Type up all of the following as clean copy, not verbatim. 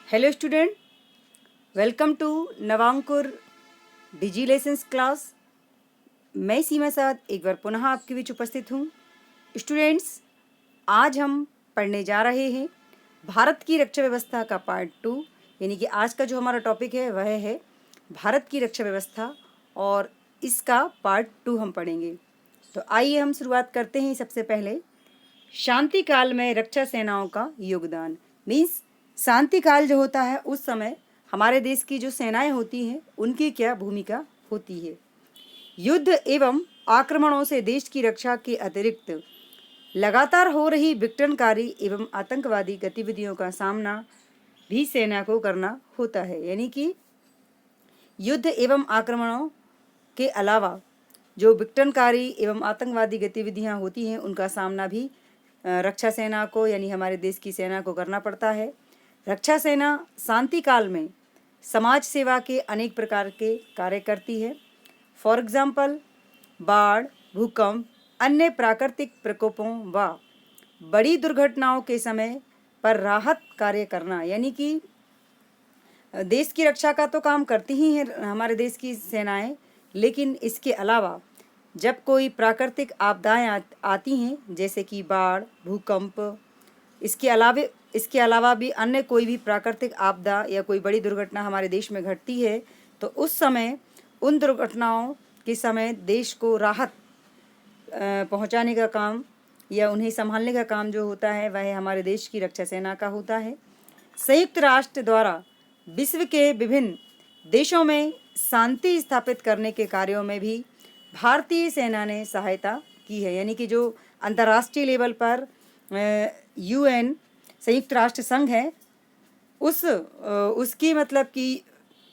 Hello student, welcome to Navankur digi lessons class. मैं सीमा साथ एक बार पुनः आपके बीच उपस्थित हूँ। स्टूडेंट्स, आज हम पढ़ने जा रहे हैं भारत की रक्षा व्यवस्था का पार्ट 2, यानी कि आज का जो हमारा टॉपिक है वह है भारत की रक्षा व्यवस्था और इसका पार्ट 2 हम पढ़ेंगे। तो आइए हम शुरुआत करते हैं। सबसे पहले शांति काल में रक्षा सेनाओं का योगदान। मीन्स शांति काल जो होता है उस समय हमारे देश की जो सेनाएं होती हैं उनकी क्या भूमिका होती है। युद्ध एवं आक्रमणों से देश की रक्षा के अतिरिक्त लगातार हो रही विघटनकारी एवं आतंकवादी गतिविधियों का सामना भी सेना को करना होता है। यानी कि युद्ध एवं आक्रमणों के अलावा जो विघटनकारी एवं आतंकवादी गतिविधियां होती हैं उनका सामना भी रक्षा सेना को यानी हमारे देश की सेना को करना पड़ता है। रक्षा सेना शांति काल में समाज सेवा के अनेक प्रकार के कार्य करती है। फॉर एग्जाम्पल, बाढ़, भूकंप, अन्य प्राकृतिक प्रकोपों व बड़ी दुर्घटनाओं के समय पर राहत कार्य करना, यानी कि देश की रक्षा का तो काम करती ही है हमारे देश की सेनाएं, लेकिन इसके अलावा जब कोई प्राकृतिक आपदाएं आती हैं जैसे कि बाढ़, भूकंप, इसके अलावा भी अन्य कोई भी प्राकृतिक आपदा या कोई बड़ी दुर्घटना हमारे देश में घटती है तो उस समय उन दुर्घटनाओं के समय देश को राहत पहुंचाने का काम या उन्हें संभालने का काम जो होता है वह हमारे देश की रक्षा सेना का होता है। संयुक्त राष्ट्र द्वारा विश्व के विभिन्न देशों में शांति स्थापित करने के कार्यों में भी भारतीय सेना ने सहायता की है। यानी कि जो अंतर्राष्ट्रीय लेवल पर UN संयुक्त राष्ट्र संघ है उसकी मतलब कि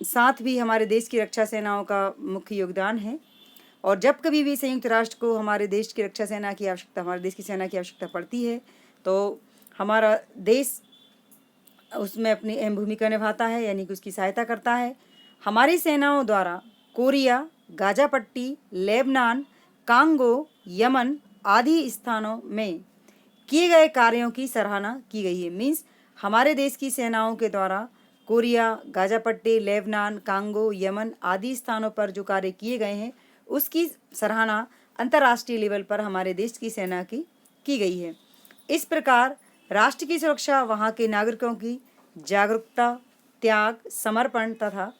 साथ भी हमारे देश की रक्षा सेनाओं का मुख्य योगदान है। और जब कभी भी संयुक्त राष्ट्र को हमारे देश की रक्षा सेना की आवश्यकता, हमारे देश की सेना की आवश्यकता पड़ती है तो हमारा देश उसमें अपनी अहम भूमिका निभाता है, यानी कि उसकी सहायता करता है। हमारी सेनाओं द्वारा कोरिया, गाजा पट्टी, लेबनान, कांगो, यमन आदि स्थानों में किए गए कार्यों की सराहना की गई है। मीन्स हमारे देश की सेनाओं के द्वारा कोरिया, गाजा पट्टी, लेबनान, कांगो, यमन आदि स्थानों पर जो कार्य किए गए हैं उसकी सराहना अंतर्राष्ट्रीय लेवल पर हमारे देश की सेना की गई है। इस प्रकार राष्ट्र की सुरक्षा वहाँ के नागरिकों की जागरूकता, त्याग, समर्पण तथा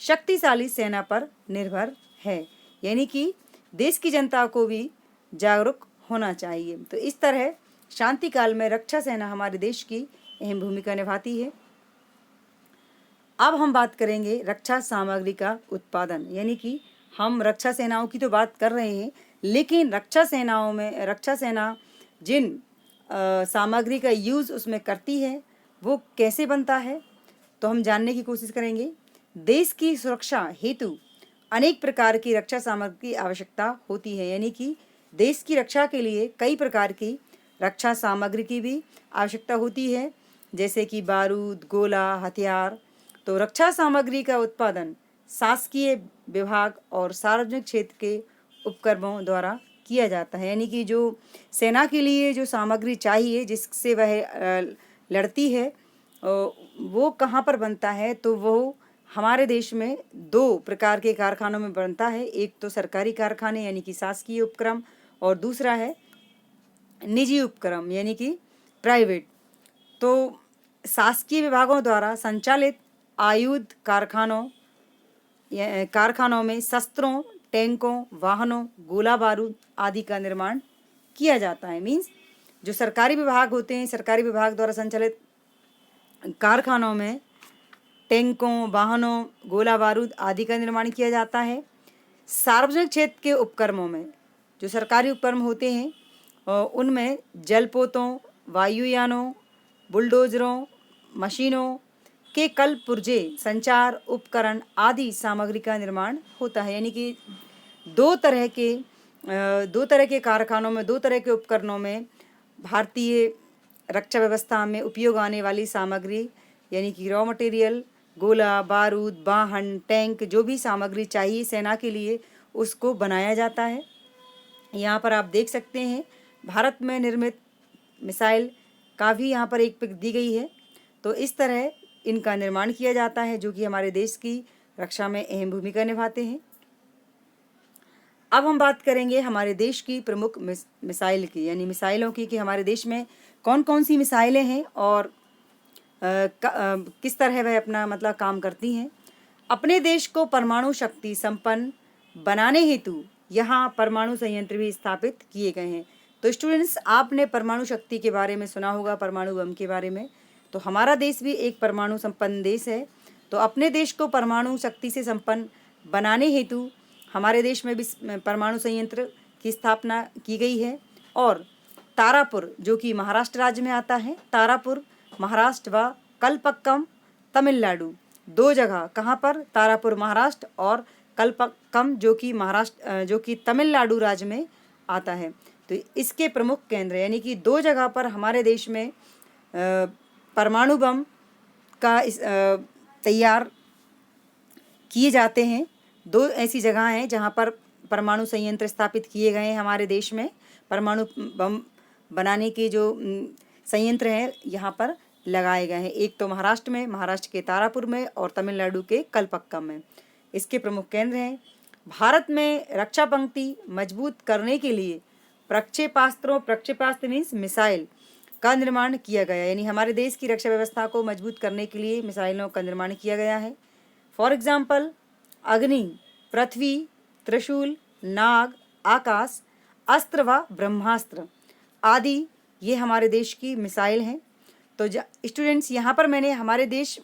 शक्तिशाली सेना पर निर्भर है। यानी कि देश की जनता को भी जागरूक होना चाहिए। तो इस तरह शांति काल में रक्षा सेना हमारे देश की अहम भूमिका निभाती है। अब हम बात करेंगे रक्षा सामग्री का उत्पादन। यानी कि हम रक्षा सेनाओं की तो बात कर रहे हैं, लेकिन रक्षा सेना जिन सामग्री का यूज़ उसमें करती है वो कैसे बनता है तो हम जानने की कोशिश करेंगे। देश की सुरक्षा हेतु अनेक प्रकार की रक्षा सामग्री की आवश्यकता होती है। यानी कि देश की रक्षा के लिए कई प्रकार की रक्षा सामग्री की भी आवश्यकता होती है, जैसे कि बारूद, गोला, हथियार। तो रक्षा सामग्री का उत्पादन शासकीय विभाग और सार्वजनिक क्षेत्र के उपक्रमों द्वारा किया जाता है। यानी कि जो सेना के लिए जो सामग्री चाहिए जिससे वह लड़ती है वो कहाँ पर बनता है तो वो हमारे देश में 2 प्रकार के कारखानों में बनता है। एक तो सरकारी कारखाने यानी कि शासकीय उपक्रम और दूसरा है निजी उपक्रम यानी कि प्राइवेट। तो शासकीय विभागों द्वारा संचालित आयुध कारखानों में शस्त्रों, टैंकों, वाहनों, गोला बारूद आदि का निर्माण किया जाता है। मीन्स जो सरकारी विभाग होते हैं, सरकारी विभाग द्वारा संचालित कारखानों में टैंकों, वाहनों, गोला बारूद आदि का निर्माण किया जाता है। सार्वजनिक क्षेत्र के उपक्रमों में जो सरकारी उपक्रम होते हैं उनमें जलपोतों, वायुयानों, बुलडोजरों, मशीनों के कल पुर्जे, संचार उपकरण आदि सामग्री का निर्माण होता है। यानी कि दो तरह के कारखानों में, 2 तरह के उपकरणों में भारतीय रक्षा व्यवस्था में उपयोग आने वाली सामग्री यानी कि रॉ मटेरियल, गोला बारूद, वाहन, टैंक, जो भी सामग्री चाहिए सेना के लिए उसको बनाया जाता है। यहाँ पर आप देख सकते हैं भारत में निर्मित मिसाइल का भी यहाँ पर एक पिक दी गई है। तो इस तरह इनका निर्माण किया जाता है, जो कि हमारे देश की रक्षा में अहम भूमिका निभाते हैं। अब हम बात करेंगे हमारे देश की प्रमुख मिसाइल की, यानी मिसाइलों की, कि हमारे देश में कौन कौन सी मिसाइलें हैं और किस तरह वह अपना मतलब काम करती हैं। अपने देश को परमाणु शक्ति संपन्न बनाने हेतु यहाँ परमाणु संयंत्र भी स्थापित किए गए हैं। तो स्टूडेंट्स, आपने परमाणु शक्ति के बारे में सुना होगा, परमाणु बम के बारे में। तो हमारा देश भी एक परमाणु संपन्न देश है। तो अपने देश को परमाणु शक्ति से संपन्न बनाने हेतु हमारे देश में भी परमाणु संयंत्र की स्थापना की गई है। और तारापुर, जो कि महाराष्ट्र राज्य में आता है, तारापुर महाराष्ट्र व कलपक्कम तमिलनाडु, दो जगह, कहाँ पर, तारापुर महाराष्ट्र और कलपक्कम जो कि तमिलनाडु राज्य में आता है। तो इसके प्रमुख केंद्र, यानी कि दो जगह पर हमारे देश में परमाणु बम का तैयार किए जाते हैं। दो ऐसी जगह हैं जहाँ पर परमाणु संयंत्र स्थापित किए गए हैं हमारे देश में। परमाणु बम बनाने के जो संयंत्र हैं यहाँ पर लगाए गए हैं। एक तो महाराष्ट्र में, महाराष्ट्र के तारापुर में, और तमिलनाडु के कलपक्कम में। इसके प्रमुख केंद्र हैं। भारत में रक्षा पंक्ति मजबूत करने के लिए प्रक्षेपास्त्र मीन्स मिसाइल का निर्माण किया गया, यानी हमारे देश की रक्षा व्यवस्था को मजबूत करने के लिए मिसाइलों का निर्माण किया गया है। फॉर एग्जाम्पल, अग्नि, पृथ्वी, त्रिशूल, नाग, आकाश, अस्त्र व ब्रह्मास्त्र आदि ये हमारे देश की मिसाइल हैं। तो स्टूडेंट्स, यहाँ पर मैंने हमारे देश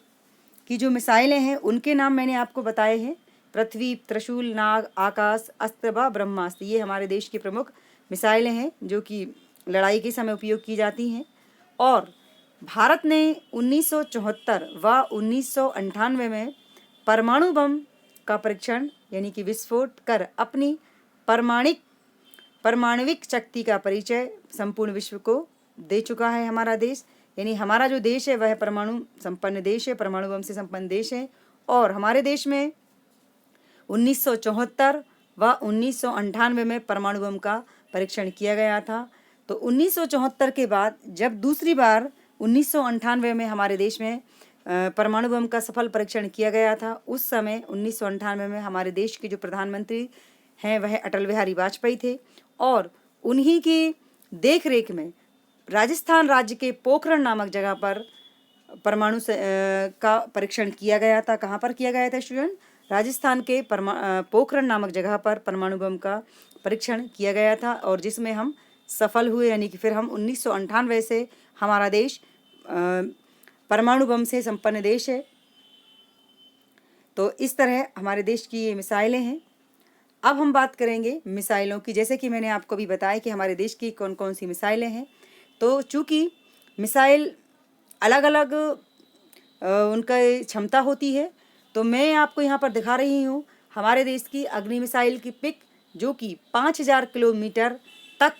की जो मिसाइलें हैं उनके नाम मैंने आपको बताए हैं। पृथ्वी, त्रिशूल, नाग, आकाश, अस्त्र व ब्रह्मास्त्र, ये हमारे देश की प्रमुख मिसाइलें हैं जो कि लड़ाई के समय उपयोग की जाती हैं। और भारत ने 1974 व 1998 में परमाणु बम का परीक्षण, यानी कि विस्फोट कर अपनी परमाणविक शक्ति का परिचय संपूर्ण विश्व को दे चुका है हमारा देश। यानी हमारा जो देश है वह परमाणु संपन्न देश है, परमाणु बम से संपन्न देश है। और हमारे देश में 1974 व 1998 में परमाणु बम का परीक्षण किया गया था। तो 1974 के बाद जब दूसरी बार 1998 में हमारे देश में परमाणु बम का सफल परीक्षण किया गया था, उस समय 1998 में हमारे देश के जो प्रधानमंत्री हैं वह अटल बिहारी वाजपेयी थे। और उन्हीं की देखरेख में राजस्थान राज्य के पोखरण नामक जगह पर परमाणु का परीक्षण किया गया था। कहाँ पर किया गया था स्टूडेंट? राजस्थान के पोखरण नामक जगह पर परमाणु बम का परीक्षण किया गया था, और जिसमें हम सफल हुए। यानी कि फिर हम 1998 से हमारा देश परमाणु बम से संपन्न देश है। तो इस तरह हमारे देश की ये मिसाइलें हैं। अब हम बात करेंगे मिसाइलों की। जैसे कि मैंने आपको भी बताया कि हमारे देश की कौन कौन सी मिसाइलें हैं। तो चूँकि मिसाइल अलग अलग उनका क्षमता होती है, तो मैं आपको यहाँ पर दिखा रही हूँ हमारे देश की अग्नि मिसाइल की पिक, जो कि 5000 किलोमीटर तक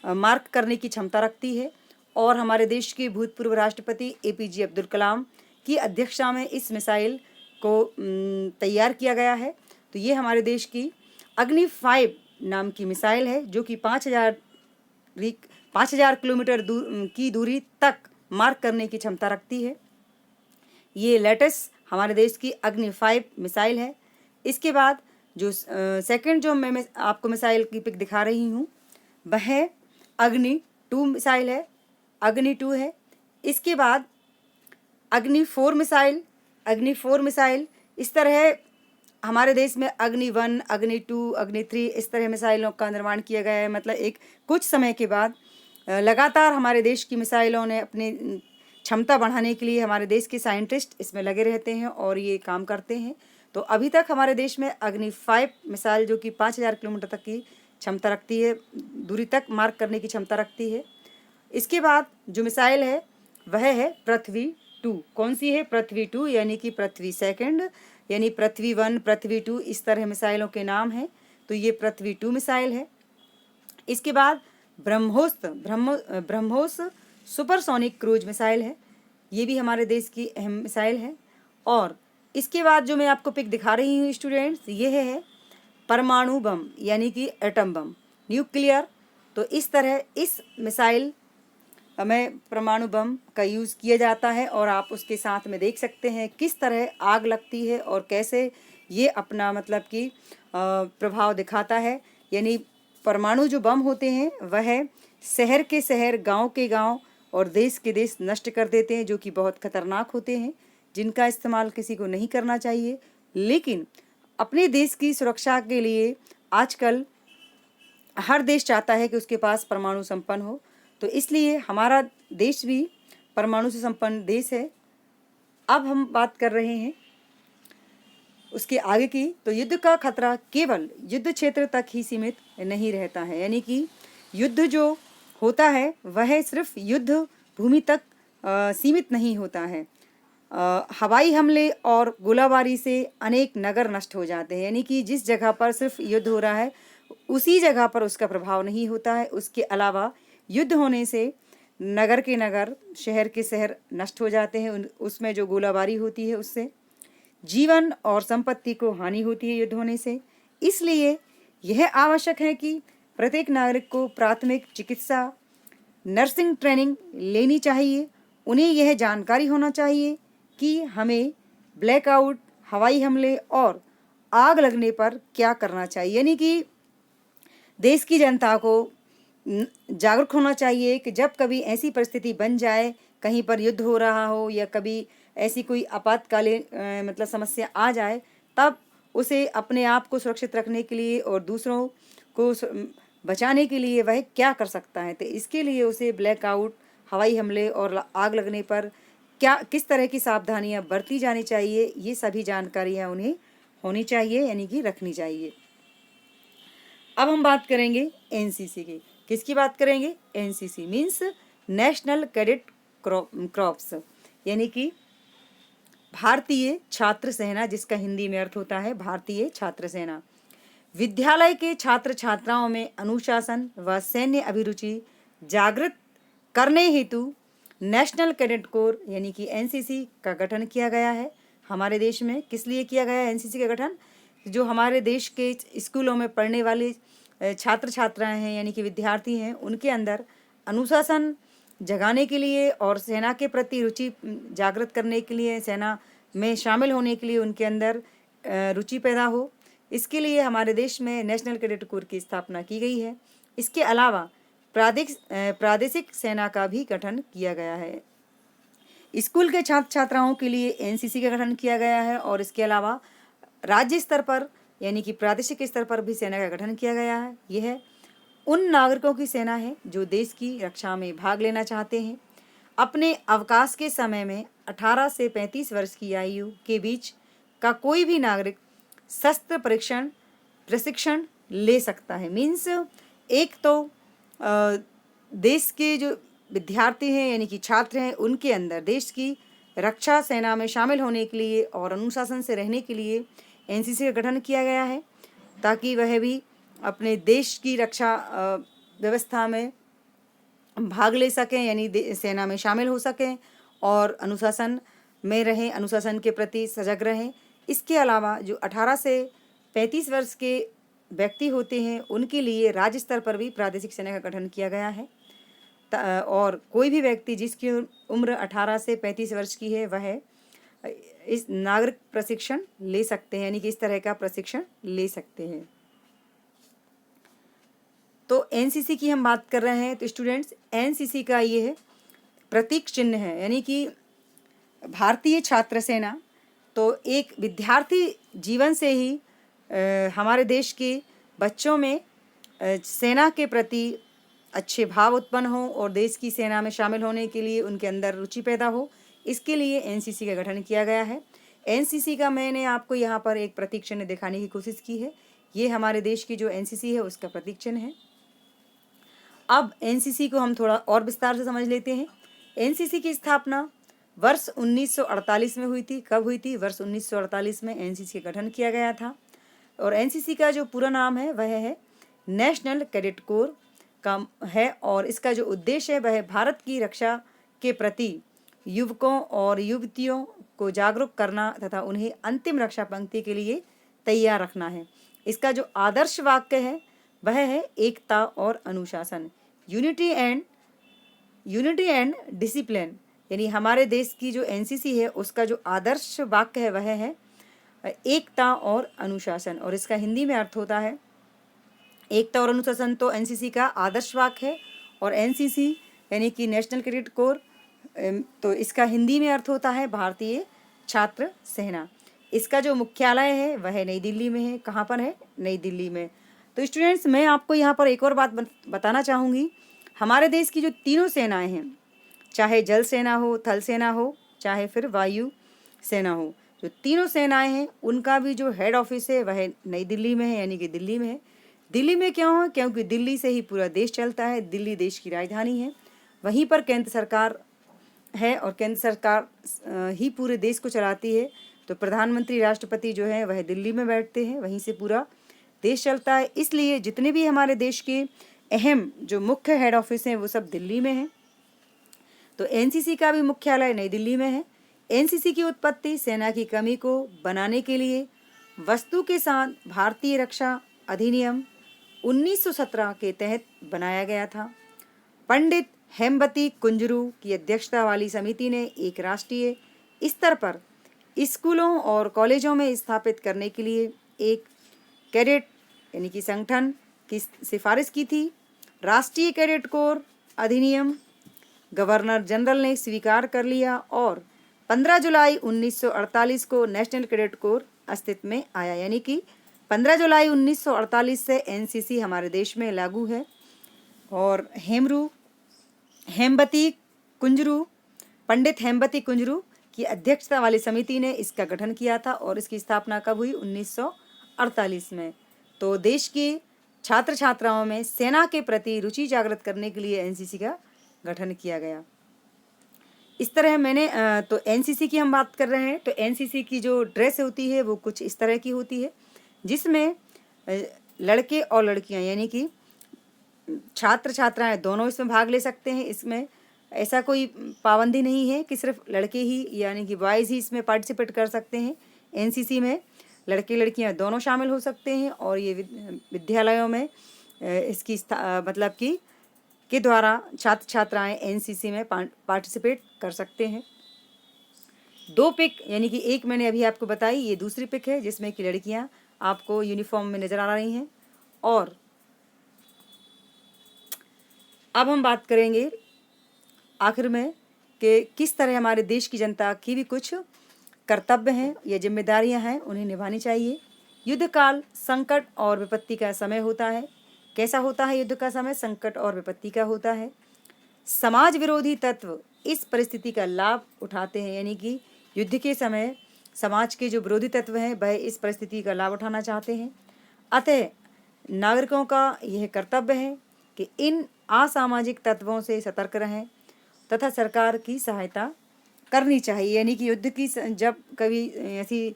मार्क करने की क्षमता रखती है। और हमारे देश के भूतपूर्व राष्ट्रपति APJ अब्दुल कलाम की अध्यक्षता में इस मिसाइल को तैयार किया गया है। तो ये हमारे देश की अग्नि 5 नाम की मिसाइल है, जो कि 5000 किलोमीटर की दूरी तक मार्क करने की क्षमता रखती है। ये लेटेस्ट हमारे देश की अग्नि 5 मिसाइल है। इसके बाद जो सेकंड जो मैं आपको मिसाइल की पिक दिखा रही हूँ वह अग्नि 2 मिसाइल है, अग्नि 2 है। इसके बाद अग्नि 4 मिसाइल, इस तरह हमारे देश में अग्नि 1, अग्नि 2, अग्नि 3 इस तरह मिसाइलों का निर्माण किया गया है। मतलब एक कुछ समय के बाद लगातार हमारे देश की मिसाइलों ने अपनी क्षमता बढ़ाने के लिए हमारे देश के साइंटिस्ट इसमें लगे रहते हैं और ये काम करते हैं। तो अभी तक हमारे देश में अग्नि 5 मिसाइल, जो कि 5000 किलोमीटर तक की क्षमता रखती है, दूरी तक मार्क करने की क्षमता रखती है। इसके बाद जो मिसाइल है वह है पृथ्वी 2। कौन सी है? पृथ्वी 2, यानी कि पृथ्वी सेकंड, यानी पृथ्वी 1, पृथ्वी 2 इस तरह मिसाइलों के नाम हैं। तो ये पृथ्वी 2 मिसाइल है। इसके बाद ब्रह्मोस सुपरसोनिक क्रूज मिसाइल है, ये भी हमारे देश की अहम मिसाइल है। और इसके बाद जो मैं आपको पिक दिखा रही हूँ स्टूडेंट्स, ये है परमाणु बम, यानी कि एटम बम, न्यूक्लियर। तो इस तरह इस मिसाइल में परमाणु बम का यूज़ किया जाता है, और आप उसके साथ में देख सकते हैं किस तरह आग लगती है और कैसे ये अपना मतलब कि प्रभाव दिखाता है। यानी परमाणु जो बम होते हैं वह शहर के शहर, गांव के गांव और देश के देश नष्ट कर देते हैं, जो कि बहुत खतरनाक होते हैं, जिनका इस्तेमाल किसी को नहीं करना चाहिए। लेकिन अपने देश की सुरक्षा के लिए आजकल हर देश चाहता है कि उसके पास परमाणु संपन्न हो, तो इसलिए हमारा देश भी परमाणु से संपन्न देश है। अब हम बात कर रहे हैं उसके आगे की। तो युद्ध का खतरा केवल युद्ध क्षेत्र तक ही सीमित नहीं रहता है, यानी कि युद्ध जो होता है वह सिर्फ युद्ध भूमि तक सीमित नहीं होता है। हवाई हमले और गोलाबारी से अनेक नगर नष्ट हो जाते हैं, यानी कि जिस जगह पर सिर्फ युद्ध हो रहा है उसी जगह पर उसका प्रभाव नहीं होता है। उसके अलावा युद्ध होने से नगर के नगर, शहर के शहर नष्ट हो जाते हैं। उसमें जो गोलाबारी होती है उससे जीवन और संपत्ति को हानि होती है युद्ध होने से। इसलिए यह आवश्यक है कि प्रत्येक नागरिक को प्राथमिक चिकित्सा, नर्सिंग ट्रेनिंग लेनी चाहिए। उन्हें यह जानकारी होना चाहिए कि हमें ब्लैकआउट, हवाई हमले और आग लगने पर क्या करना चाहिए। यानी कि देश की जनता को जागरूक होना चाहिए कि जब कभी ऐसी परिस्थिति बन जाए, कहीं पर युद्ध हो रहा हो या कभी ऐसी कोई आपातकालीन मतलब समस्या आ जाए, तब उसे अपने आप को सुरक्षित रखने के लिए और दूसरों को बचाने के लिए वह क्या कर सकता है। तो इसके लिए उसे ब्लैकआउट, हवाई हमले और आग लगने पर क्या किस तरह की सावधानियां बरती जानी चाहिए, ये सभी जानकारियां उन्हें होनी चाहिए, यानी कि रखनी चाहिए। अब हम बात करेंगे एनसीसी की। किसकी बात करेंगे? NCC means national cadet corps, यानी कि भारतीय छात्र सेना, जिसका हिंदी में अर्थ होता है भारतीय छात्र सेना। विद्यालय के छात्र छात्राओं में अनुशासन व सैन्य अभिरुचि जागृत करने हेतु नेशनल कैडेट कोर यानी कि एनसीसी का गठन किया गया है हमारे देश में। किस लिए किया गया है एनसीसी का गठन? जो हमारे देश के स्कूलों में पढ़ने वाले छात्र छात्राएं हैं, यानी कि विद्यार्थी हैं, उनके अंदर अनुशासन जगाने के लिए और सेना के प्रति रुचि जागृत करने के लिए, सेना में शामिल होने के लिए उनके अंदर रुचि पैदा हो, इसके लिए हमारे देश में नेशनल कैडेट कोर की स्थापना की गई है। इसके अलावा प्रादेशिक सेना का भी गठन किया गया है। स्कूल के छात्र छात्राओं के लिए एनसीसी का गठन किया गया है, और इसके अलावा राज्य स्तर पर यानी कि प्रादेशिक स्तर पर भी सेना का गठन किया गया है। यह उन नागरिकों की सेना है जो देश की रक्षा में भाग लेना चाहते हैं। अपने अवकाश के समय में 18 से 35 वर्ष की आयु के बीच का कोई भी नागरिक शस्त्र प्रशिक्षण ले सकता है। मीन्स एक तो देश के जो विद्यार्थी हैं यानी कि छात्र हैं, उनके अंदर देश की रक्षा सेना में शामिल होने के लिए और अनुशासन से रहने के लिए एनसीसी का गठन किया गया है, ताकि वह भी अपने देश की रक्षा व्यवस्था में भाग ले सकें, यानी सेना में शामिल हो सकें और अनुशासन में रहें, अनुशासन के प्रति सजग रहें। इसके अलावा जो 18 से 35 वर्ष के व्यक्ति होते हैं, उनके लिए राज्य स्तर पर भी प्रादेशिक सेना का गठन किया गया है, और कोई भी व्यक्ति जिसकी उम्र 18 से 35 वर्ष की है वह इस नागरिक प्रशिक्षण ले सकते हैं, यानी कि इस तरह का प्रशिक्षण ले सकते हैं। तो एनसीसी की हम बात कर रहे हैं, तो स्टूडेंट्स एनसीसी का ये है प्रतीक चिन्ह है, यानी कि भारतीय छात्र सेना। तो एक विद्यार्थी जीवन से ही हमारे देश के बच्चों में सेना के प्रति अच्छे भाव उत्पन्न हो और देश की सेना में शामिल होने के लिए उनके अंदर रुचि पैदा हो, इसके लिए एनसीसी का गठन किया गया है। एनसीसी का मैंने आपको यहाँ पर एक प्रतीक चिन्ह दिखाने की कोशिश की है। ये हमारे देश की जो एनसीसी है उसका प्रतीक चिन्ह है। अब एनसीसी को हम थोड़ा और विस्तार से समझ लेते हैं। एनसीसी की स्थापना वर्ष 1948 में हुई थी। कब हुई थी? वर्ष 1948 में एनसीसी का गठन किया गया था। और एनसीसी का जो पूरा नाम है वह है नेशनल कैडेट कोर का है, और इसका जो उद्देश्य है वह भारत की रक्षा के प्रति युवकों और युवतियों को जागरूक करना तथा उन्हें अंतिम रक्षा पंक्ति के लिए तैयार रखना है। इसका जो आदर्श वाक्य है वह है एकता और अनुशासन, unity and unity and discipline, यानी हमारे देश की जो एनसीसी है उसका जो आदर्श वाक्य है वह है एकता और अनुशासन, और इसका हिंदी में अर्थ होता है एकता और अनुशासन तो एनसीसी का आदर्श वाक्य है, और एनसीसी यानी कि नेशनल कैडेट कोर तो इसका हिंदी में अर्थ होता है भारतीय छात्र सेना। इसका जो मुख्यालय है वह नई दिल्ली में है। कहाँ पर है? नई दिल्ली में। तो स्टूडेंट्स, मैं आपको यहाँ पर एक और बात बताना चाहूँगी। हमारे देश की जो तीनों सेनाएं हैं, चाहे जल सेना हो, थल सेना हो, चाहे फिर वायु सेना हो, जो तीनों सेनाएं हैं उनका भी जो हेड ऑफिस है वह नई दिल्ली में है, यानी कि दिल्ली में है। दिल्ली में क्यों है? क्योंकि दिल्ली से ही पूरा देश चलता है, दिल्ली देश की राजधानी है। वहीं पर केंद्र सरकार है और केंद्र सरकार ही पूरे देश को चलाती है। तो प्रधानमंत्री, राष्ट्रपति जो है वह दिल्ली में बैठते हैं, वहीं से पूरा देश चलता है। इसलिए जितने भी हमारे देश के अहम जो मुख्य हेड ऑफिस हैं वो सब दिल्ली में हैं। तो एनसीसी का भी मुख्यालय नई दिल्ली में है। एनसीसी की उत्पत्ति सेना की कमी को बनाने के लिए वस्तु के साथ भारतीय रक्षा अधिनियम 1917 के तहत बनाया गया था। पंडित हेमवती कुंजरू की अध्यक्षता वाली समिति ने एक राष्ट्रीय स्तर पर स्कूलों और कॉलेजों में स्थापित करने के लिए एक कैडेट यानी कि संगठन की सिफारिश की थी। राष्ट्रीय कैडेट कोर अधिनियम गवर्नर जनरल ने स्वीकार कर लिया और 15 जुलाई 1948 को नेशनल कैडेट कोर अस्तित्व में आया, यानी कि 15 जुलाई 1948 से एनसीसी हमारे देश में लागू है। और हेमवती कुंजरू, पंडित हेमवती कुंजरू की अध्यक्षता वाली समिति ने इसका गठन किया था और इसकी स्थापना कब हुई? 1948 में। तो देश के छात्र छात्राओं में सेना के प्रति रुचि जागृत करने के लिए एनसीसी का गठन किया गया। इस तरह मैंने तो एनसीसी की हम बात कर रहे हैं। तो एनसीसी की जो ड्रेस होती है वो कुछ इस तरह की होती है, जिसमें लड़के और लड़कियां यानी कि छात्र छात्राएं दोनों इसमें भाग ले सकते हैं। इसमें ऐसा कोई पाबंदी नहीं है कि सिर्फ लड़के ही यानी कि बॉयज़ ही इसमें पार्टिसिपेट कर सकते हैं। एनसीसी में लड़के लड़कियां दोनों शामिल हो सकते हैं और ये विद्यालयों में इसकी मतलब कि के द्वारा छात्र छात्राएं एनसीसी में पार्टिसिपेट कर सकते हैं। 2 पिक यानी कि एक मैंने अभी आपको बताई, ये दूसरी पिक है जिसमें कि लड़कियां आपको यूनिफॉर्म में नज़र आ रही हैं। और अब हम बात करेंगे आखिर में कि किस तरह हमारे देश की जनता की भी कुछ कर्तव्य हैं या जिम्मेदारियां हैं, उन्हें निभानी चाहिए। युद्ध काल संकट और विपत्ति का समय होता है। कैसा होता है युद्ध का समय? संकट और विपत्ति का होता है। समाज विरोधी तत्व इस परिस्थिति का लाभ उठाते हैं, यानी कि युद्ध के समय समाज के जो विरोधी तत्व हैं वह इस परिस्थिति का लाभ उठाना चाहते हैं। अतः नागरिकों का यह कर्तव्य है कि इन असामाजिक तत्वों से सतर्क रहें तथा सरकार की सहायता करनी चाहिए। यानी कि युद्ध की जब कभी ऐसी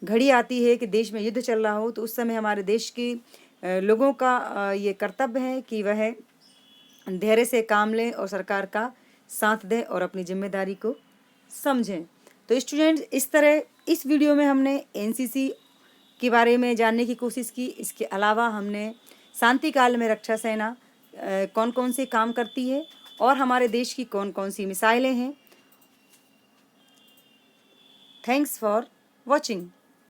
घड़ी आती है कि देश में युद्ध चल रहा हो तो उस समय हमारे देश के लोगों का ये कर्तव्य है कि वह धैर्य से काम लें और सरकार का साथ दें और अपनी जिम्मेदारी को समझें। तो स्टूडेंट्स, इस तरह इस वीडियो में हमने एनसीसी के बारे में जानने की कोशिश की। इसके अलावा हमने शांति काल में रक्षा सेना कौन कौन से काम करती है और हमारे देश की कौन कौन सी मिसाइलें हैं। Thanks for watching.